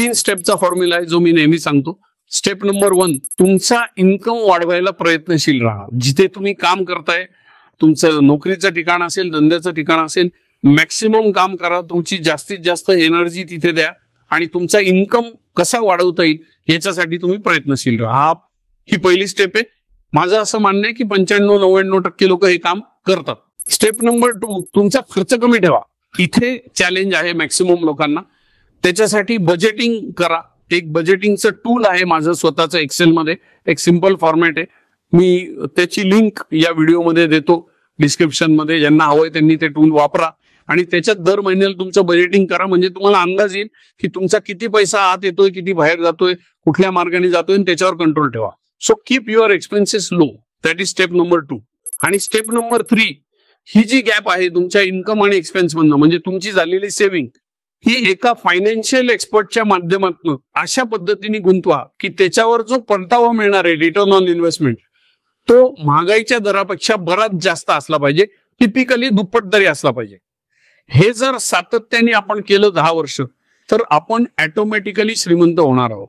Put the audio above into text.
3 स्टेपचा formula आहे जो मी नेहमी सांगतो. स्टेप नंबर 1, तुमचा इन्कम वाढवायला प्रयत्नशील राहा. जिथे तुम्ही काम करताय, तुमचं नोकरीचं ठिकाण असेल, धंद्याचं ठिकाण असेल, मॅक्सिमम काम करा. तुमची जास्तीत जास्त एनर्जी तिथे द्या आणि तुमचा इन्कम कसा वाढवता येईल याच्यासाठी तुम्ही प्रयत्नशील राहा. ही पहिली स्टेप आहे. माझं असं मानणं आहे की 95-99% लोक हे काम करतात. स्टेप नंबर 2, तुमचा खर्च कमी ठेवा. इथे चॅलेंज आहे मॅक्सिमम लोकांना. त्याच्यासाठी बजेटिंग करा. एक बजेटिंगचं टूल आहे माझं स्वतःचं एक्सेलमध्ये, एक सिंपल फॉर्मॅट आहे. मी त्याची लिंक या व्हिडिओमध्ये देतो डिस्क्रिप्शन मध्ये. ज्यांना हवंय त्यांनी ते टूल वापरा आणि त्याच्यात दर महिन्याला तुमचं बजेटिंग करा. म्हणजे तुम्हाला अंदाज येईल की तुमचा किती पैसा आत येतोय, किती बाहेर जातोय, कुठल्या मार्गाने जातोय, आणि त्याच्यावर कंट्रोल ठेवा. So keep your expenses low. That is step number 2. आणि स्टेप नंबर 3, ही जी गॅप आहे तुमच्या इन्कम आणि एक्सपेन्स मधनं, म्हणजे तुमची झालेली सेव्हिंग, ही एका फायनान्शियल एक्सपर्टच्या माध्यमातून अशा पद्धतीने गुंतवा की त्याच्यावर जो परतावा मिळणार आहे, रिटर्न ऑन इन्व्हेस्टमेंट, तो महागाईच्या दरापेक्षा बराच जास्त असला पाहिजे. टिपिकली दुप्पट तरी असला पाहिजे. हे जर सातत्याने आपण केलं 10 वर्ष, तर आपण ऑटोमॅटिकली श्रीमंत होणार आहोत.